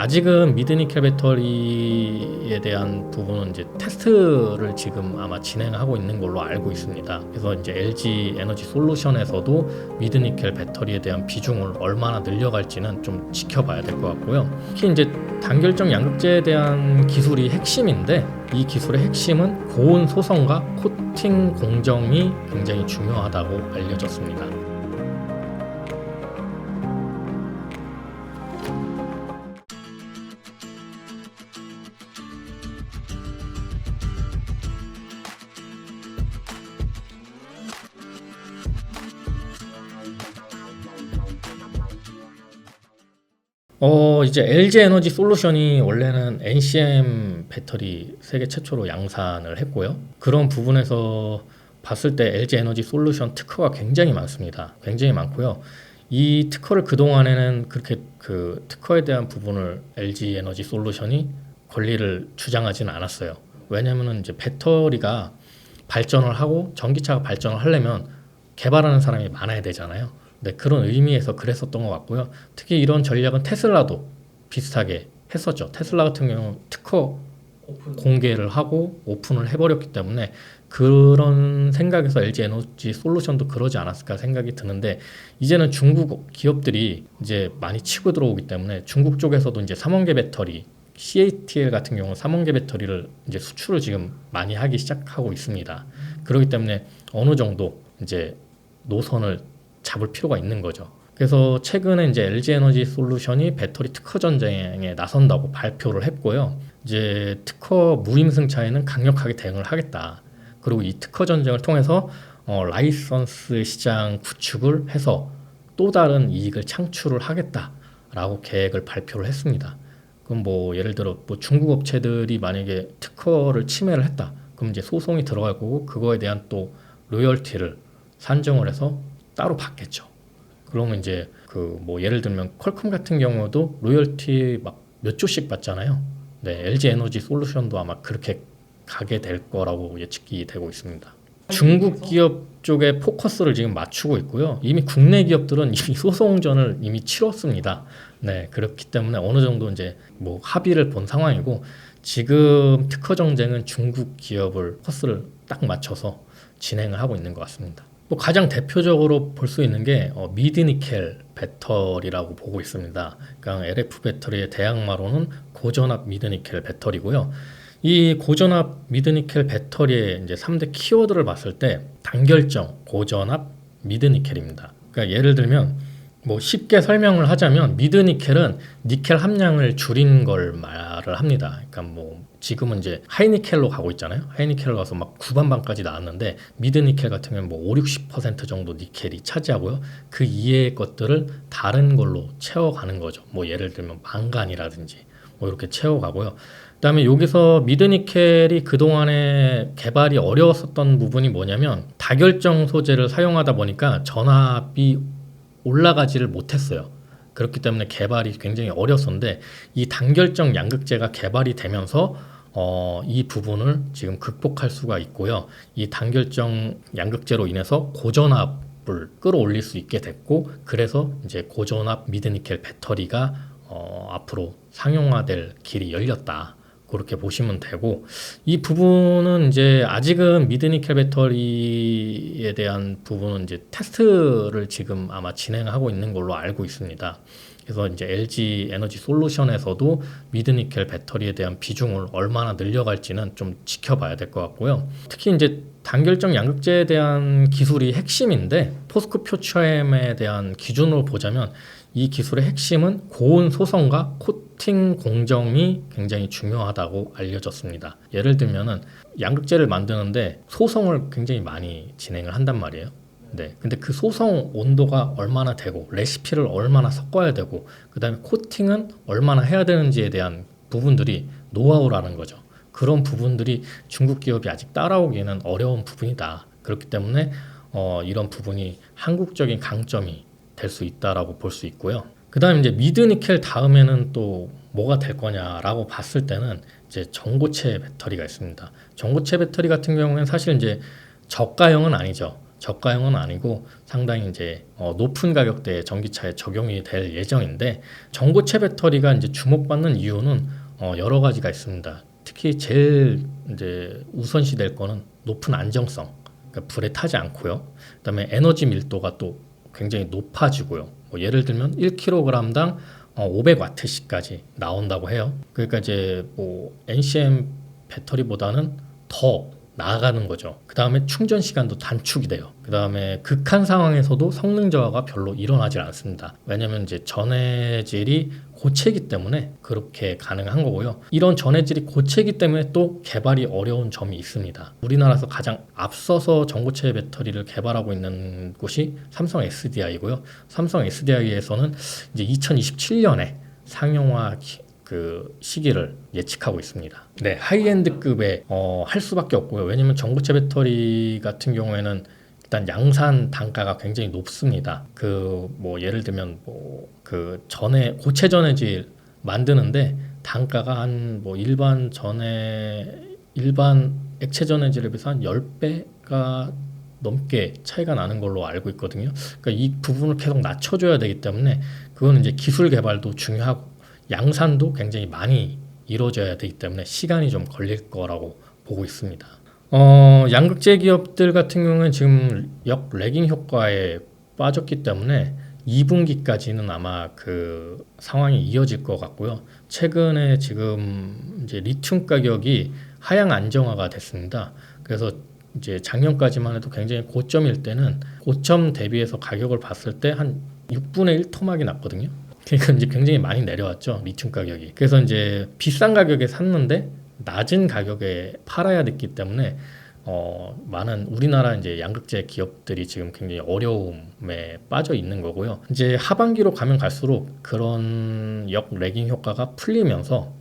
아직은 미드니켈 배터리에 대한 부분은 이제 테스트를 지금 아마 진행하고 있는 걸로 알고 있습니다. 그래서 이제 LG 에너지 솔루션에서도 미드니켈 배터리에 대한 비중을 얼마나 늘려갈지는 좀 지켜봐야 될 것 같고요. 특히 이제 단결정 양극재에 대한 기술이 핵심인데, 이 기술의 핵심은 고온 소성과 코팅 공정이 굉장히 중요하다고 알려졌습니다. 이제 LG 에너지 솔루션이 원래는 NCM 배터리 세계 최초로 양산을 했고요. 그런 부분에서 봤을 때 LG 에너지 솔루션 특허가 굉장히 많습니다. 굉장히 많고요. 이 특허를 그동안에는 그렇게 그 특허에 대한 부분을 LG 에너지 솔루션이 권리를 주장하지는 않았어요. 왜냐면은 이제 배터리가 발전을 하고 전기차가 발전을 하려면 개발하는 사람이 많아야 되잖아요. 네, 그런 의미에서 그랬었던 것 같고요. 특히 이런 전략은 테슬라도 비슷하게 했었죠. 테슬라 같은 경우는 특허 공개를 하고 오픈을 해버렸기 때문에 그런 생각에서 LG 에너지 솔루션도 그러지 않았을까 생각이 드는데, 이제는 중국 기업들이 이제 많이 치고 들어오기 때문에 중국 쪽에서도 이제 삼원계 배터리, CATL 같은 경우는 삼원계 배터리를 이제 수출을 지금 많이 하기 시작하고 있습니다. 그렇기 때문에 어느 정도 이제 노선을 잡을 필요가 있는 거죠. 그래서 최근에 이제 LG 에너지 솔루션이 배터리 특허 전쟁에 나선다고 발표를 했고요. 이제 특허 무임승차에는 강력하게 대응을 하겠다. 그리고 이 특허 전쟁을 통해서 라이선스 시장 구축을 해서 또 다른 이익을 창출을 하겠다라고 계획을 발표를 했습니다. 그럼 뭐 예를 들어 뭐 중국 업체들이 만약에 특허를 침해를 했다, 그럼 이제 소송이 들어갈 거고 그거에 대한 또 로열티를 산정을 해서 따로 받겠죠. 그러면 이제 그 뭐 예를 들면 퀄컴 같은 경우도 로열티 막 몇 조씩 받잖아요. 네, LG 에너지 솔루션도 아마 그렇게 가게 될 거라고 예측이 되고 있습니다. 중국 기업 쪽에 포커스를 지금 맞추고 있고요. 이미 국내 기업들은 이미 소송전을 이미 치렀습니다. 네, 그렇기 때문에 어느 정도 이제 뭐 합의를 본 상황이고, 지금 특허 정쟁은 중국 기업을 포커스를 딱 맞춰서 진행을 하고 있는 것 같습니다. 뭐 가장 대표적으로 볼 수 있는 게 미드니켈 배터리라고 보고 있습니다. 그러니까 LF 배터리의 대항마로는 고전압 미드니켈 배터리고요. 이 고전압 미드니켈 배터리의 이제 3대 키워드를 봤을 때 단결정, 고전압, 미드니켈입니다. 그러니까 예를 들면 뭐 쉽게 설명을 하자면 미드니켈은 니켈 함량을 줄인 걸 말을 합니다. 그러니까 뭐 지금은 이제 하이니켈로 가고 있잖아요. 하이니켈로 가서 막 9반방까지 나왔는데, 미드니켈 같은 경우는 뭐 5, 60% 정도 니켈이 차지하고요. 그 이외의 것들을 다른 걸로 채워가는 거죠. 뭐 예를 들면 망간이라든지 뭐 이렇게 채워가고요. 그다음에 여기서 미드니켈이 그동안에 개발이 어려웠었던 부분이 뭐냐면 다결정 소재를 사용하다 보니까 전압이 올라가지를 못했어요. 그렇기 때문에 개발이 굉장히 어려웠었는데, 이 단결정 양극재가 개발이 되면서 이 부분을 지금 극복할 수가 있고요. 이 단결정 양극재로 인해서 고전압을 끌어올릴 수 있게 됐고, 그래서 이제 고전압 미드니켈 배터리가 앞으로 상용화될 길이 열렸다. 그렇게 보시면 되고, 이 부분은 이제 아직은 미드니켈 배터리에 대한 부분은 이제 테스트를 지금 아마 진행하고 있는 걸로 알고 있습니다. 그래서 이제 LG 에너지 솔루션에서도 미드니켈 배터리에 대한 비중을 얼마나 늘려갈지는 좀 지켜봐야 될 것 같고요. 특히 이제 단결정 양극재에 대한 기술이 핵심인데, 포스코 표처엠에 대한 기준으로 보자면 이 기술의 핵심은 고온 소성과 코팅 공정이 굉장히 중요하다고 알려졌습니다. 예를 들면은 양극재를 만드는데 소성을 굉장히 많이 진행을 한단 말이에요. 네. 근데 그 소성 온도가 얼마나 되고 레시피를 얼마나 섞어야 되고 그다음에 코팅은 얼마나 해야 되는지에 대한 부분들이 노하우라는 거죠. 그런 부분들이 중국 기업이 아직 따라오기에는 어려운 부분이다. 그렇기 때문에 이런 부분이 한국적인 강점이 될 수 있다라고 볼 수 있고요. 그 다음에 이제 미드니켈 다음에는 또 뭐가 될 거냐라고 봤을 때는 이제 전고체 배터리가 있습니다. 전고체 배터리 같은 경우에는 사실 이제 저가형은 아니죠. 저가형은 아니고 상당히 이제 높은 가격대의 전기차에 적용이 될 예정인데, 전고체 배터리가 이제 주목받는 이유는 여러 가지가 있습니다. 특히 제일 이제 우선시 될 거는 높은 안정성, 그러니까 불에 타지 않고요. 그다음에 에너지 밀도가 또 굉장히 높아지고요. 뭐 예를 들면 1kg당 500W씩까지 나온다고 해요. 그러니까 이제 뭐 NCM 배터리보다는 더 나아가는 거죠. 그 다음에 충전 시간도 단축이 돼요. 그 다음에 극한 상황에서도 성능 저하가 별로 일어나질 않습니다. 왜냐면 이제 전해질이 고체이기 때문에 그렇게 가능한 거고요. 이런 전해질이 고체이기 때문에 또 개발이 어려운 점이 있습니다. 우리나라에서 가장 앞서서 전고체 배터리를 개발하고 있는 곳이 삼성 SDI고요. 삼성 SDI에서는 이제 2027년에 상용화 그 시기를 예측하고 있습니다. 네, 하이엔드급에 할 수밖에 없고요. 왜냐면 전고체 배터리 같은 경우에는 일단 양산 단가가 굉장히 높습니다. 그 뭐 예를 들면 뭐 그 전에 고체 전해질 만드는데 단가가 한 뭐 일반 액체 전해질에 비해서 한 10배가 넘게 차이가 나는 걸로 알고 있거든요. 그러니까 이 부분을 계속 낮춰줘야 되기 때문에 그거는 이제 기술 개발도 중요하고 양산도 굉장히 많이 이루어져야 되기 때문에 시간이 좀 걸릴 거라고 보고 있습니다. 양극재 기업들 같은 경우는 지금 레깅 효과에 빠졌기 때문에 2분기까지는 아마 그 상황이 이어질 것 같고요. 최근에 지금 이제 리튬 가격이 하향 안정화가 됐습니다. 그래서 이제 작년까지만 해도 굉장히 고점일 때는 고점 대비해서 가격을 봤을 때 한 6분의 1 토막이 났거든요. 그러니까 이제 굉장히 많이 내려왔죠, 리튬 가격이. 그래서 이제 비싼 가격에 샀는데 낮은 가격에 팔아야 됐기 때문에 많은 우리나라 이제 양극재 기업들이 지금 굉장히 어려움에 빠져 있는 거고요. 이제 하반기로 가면 갈수록 그런 레깅 효과가 풀리면서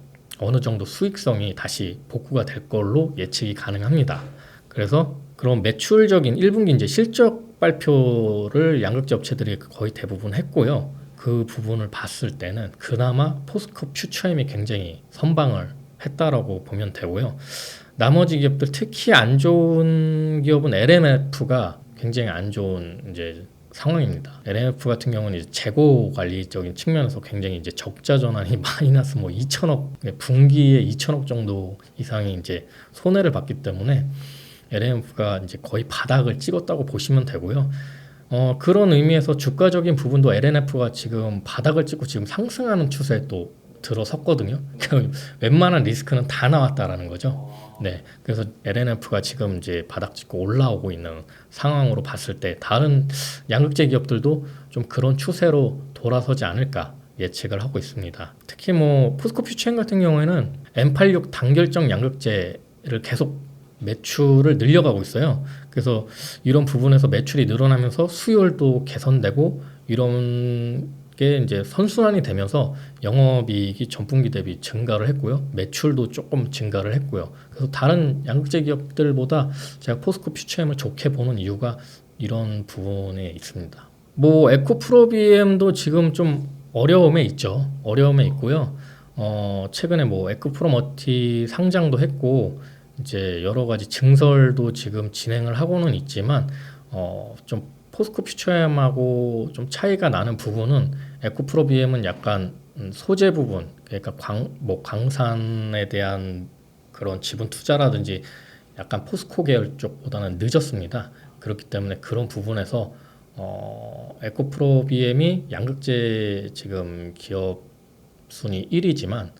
어느 정도 수익성이 다시 복구가 될 걸로 예측이 가능합니다. 그래서 그런 매출적인 1분기 이제 실적 발표를 양극재 업체들이 거의 대부분 했고요. 그 부분을 봤을 때는 그나마 포스코 퓨처엠이 굉장히 선방을 했다라고 보면 되고요. 나머지 기업들 특히 안 좋은 기업은 LMF가 굉장히 안 좋은 이제 상황입니다. LMF 같은 경우는 이제 재고 관리적인 측면에서 굉장히 이제 적자 전환이 마이너스 뭐 2천억, 분기에 2천억 정도 이상이 이제 손해를 봤기 때문에 LMF가 이제 거의 바닥을 찍었다고 보시면 되고요. 그런 의미에서 주가적인 부분도 LNF가 지금 바닥을 찍고 지금 상승하는 추세에 또 들어섰거든요. 웬만한 리스크는 다 나왔다라는 거죠. 네, 그래서 LNF가 지금 이제 바닥 찍고 올라오고 있는 상황으로 봤을 때 다른 양극재 기업들도 좀 그런 추세로 돌아서지 않을까 예측을 하고 있습니다. 특히 뭐 포스코 퓨처엠 같은 경우에는 M86 단결정 양극재를 계속 매출을 늘려가고 있어요. 그래서 이런 부분에서 매출이 늘어나면서 수율도 개선되고 이런 게 이제 선순환이 되면서 영업이익이 전분기 대비 증가를 했고요. 매출도 조금 증가를 했고요. 그래서 다른 양극재 기업들보다 제가 포스코 퓨처엠을 좋게 보는 이유가 이런 부분에 있습니다. 뭐 에코프로비엠도 지금 좀 어려움에 있죠. 어려움에 있고요. 최근에 뭐 에코프로머티 상장도 했고 이제 여러 가지 증설도 지금 진행을 하고는 있지만 좀 포스코 퓨처엠하고 좀 차이가 나는 부분은 에코프로비엠은 약간 소재 부분, 그러니까 광산에 대한 그런 지분 투자라든지 약간 포스코 계열 쪽보다는 늦었습니다. 그렇기 때문에 그런 부분에서 에코프로비엠이 양극재 지금 기업 순위 1위지만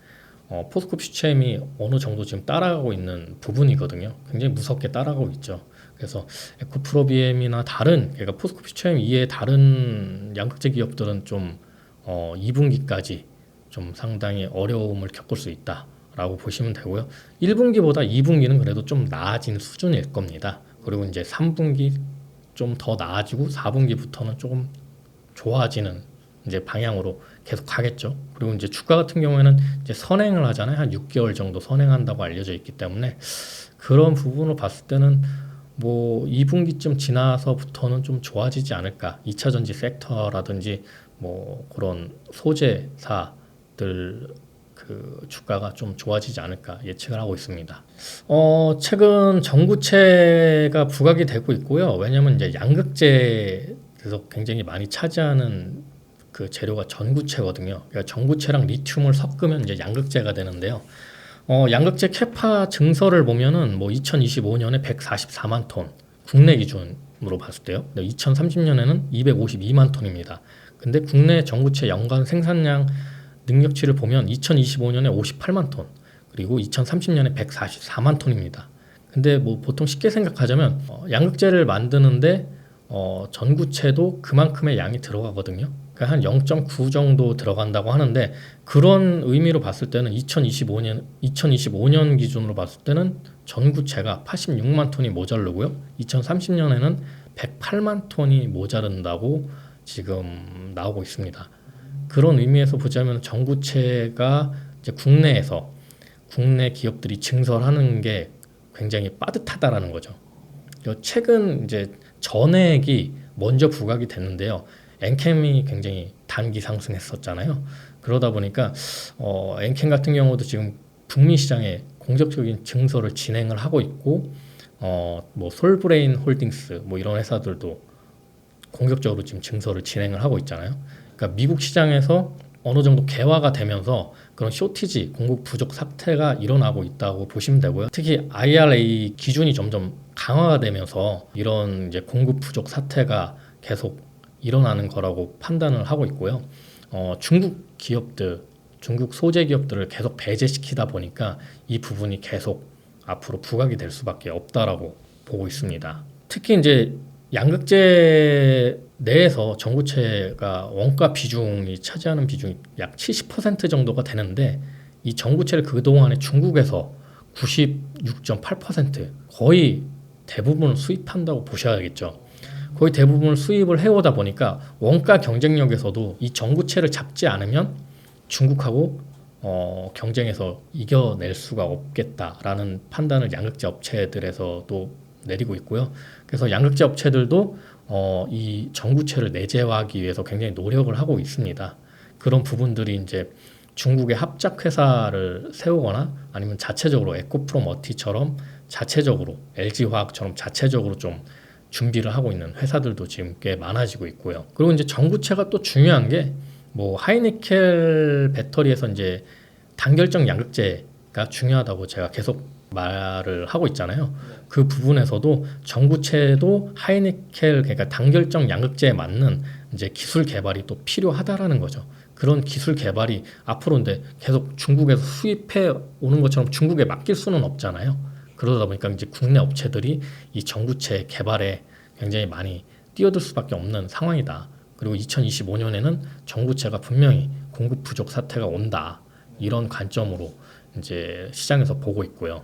포스코 퓨처엠이 어느 정도 지금 따라가고 있는 부분이거든요. 굉장히 무섭게 따라가고 있죠. 그래서 에코프로비엠이나 다른, 그러니까 포스코 퓨처엠 이외의 다른 양극재 기업들은 좀 2분기까지 좀 상당히 어려움을 겪을 수 있다라고 보시면 되고요. 1분기보다 2분기는 그래도 좀 나아진 수준일 겁니다. 그리고 이제 3분기 좀 더 나아지고 4분기부터는 조금 좋아지는 이제 방향으로 계속 가겠죠. 그리고 이제 주가 같은 경우에는 이제 선행을 하잖아요. 한 6개월 정도 선행한다고 알려져 있기 때문에 그런 부분을 봤을 때는 뭐 2분기쯤 지나서부터는 좀 좋아지지 않을까. 2차 전지 섹터라든지 뭐 그런 소재사들 그 주가가 좀 좋아지지 않을까 예측을 하고 있습니다. 최근 전구체가 부각이 되고 있고요. 왜냐하면 이제 양극재에서 굉장히 많이 차지하는 그 재료가 전구체거든요. 그러니까 전구체랑 리튬을 섞으면 이제 양극재가 되는데요. 양극재 캐파 증설을 보면은 뭐 2025년에 144만 톤 국내 기준으로 봤을 때요. 2030년에는 252만 톤입니다. 근데 국내 전구체 연간 생산량 능력치를 보면 2025년에 58만 톤, 그리고 2030년에 144만 톤입니다. 근데 뭐 보통 쉽게 생각하자면 양극재를 만드는데 전구체도 그만큼의 양이 들어가거든요. 그러니까 한 0.9 정도 들어간다고 하는데, 그런 의미로 봤을 때는 2025년 기준으로 봤을 때는 전구체가 86만 톤이 모자르고요. 2030년에는 108만 톤이 모자른다고 지금 나오고 있습니다. 그런 의미에서 보자면 전구체가 이제 국내에서 국내 기업들이 증설하는 게 굉장히 빠듯하다라는 거죠. 최근 이제 전액이 먼저 부각이 됐는데요. 엔캠이 굉장히 단기 상승했었잖아요. 그러다 보니까 엔캠 같은 경우도 지금 북미 시장에 공격적인 증설을 진행을 하고 있고, 뭐 솔브레인 홀딩스 뭐 이런 회사들도 공격적으로 지금 증설을 진행을 하고 있잖아요. 그러니까 미국 시장에서 어느 정도 개화가 되면서 그런 쇼티지, 공급 부족 사태가 일어나고 있다고 보시면 되고요. 특히 IRA 기준이 점점 강화가 되면서 이런 이제 공급 부족 사태가 계속 일어나는 거라고 판단을 하고 있고요. 중국 기업들, 중국 소재 기업들을 계속 배제시키다 보니까 이 부분이 계속 앞으로 부각이 될 수밖에 없다라고 보고 있습니다. 특히 이제 양극재 내에서 전구체가 원가 비중이 차지하는 비중이 약 70% 정도가 되는데, 이 전구체를 그동안에 중국에서 96.8% 거의 대부분을 수입한다고 보셔야겠죠. 거의 대부분을 수입을 해오다 보니까 원가 경쟁력에서도 이 전구체를 잡지 않으면 중국하고 경쟁에서 이겨낼 수가 없겠다라는 판단을 양극재 업체들에서도 내리고 있고요. 그래서 양극재 업체들도 이 전구체를 내재화하기 위해서 굉장히 노력을 하고 있습니다. 그런 부분들이 이제 중국의 합작 회사를 세우거나 아니면 자체적으로 에코프로머티처럼 자체적으로, LG화학처럼 자체적으로 좀 준비를 하고 있는 회사들도 지금 꽤 많아지고 있고요. 그리고 이제 전구체가 또 중요한 게 뭐 하이니켈 배터리에서 이제 단결적 양극재가 중요하다고 제가 계속 말을 하고 있잖아요. 그 부분에서도 전구체도 하이니켈, 그러니까 단결적 양극재에 맞는 이제 기술 개발이 또 필요하다라는 거죠. 그런 기술 개발이 앞으로 근데 계속 중국에서 수입해 오는 것처럼 중국에 맡길 수는 없잖아요. 그러다 보니까 이제 국내 업체들이 이 전구체 개발에 굉장히 많이 뛰어들 수밖에 없는 상황이다. 그리고 2025년에는 전구체가 분명히 공급 부족 사태가 온다. 이런 관점으로 이제 시장에서 보고 있고요.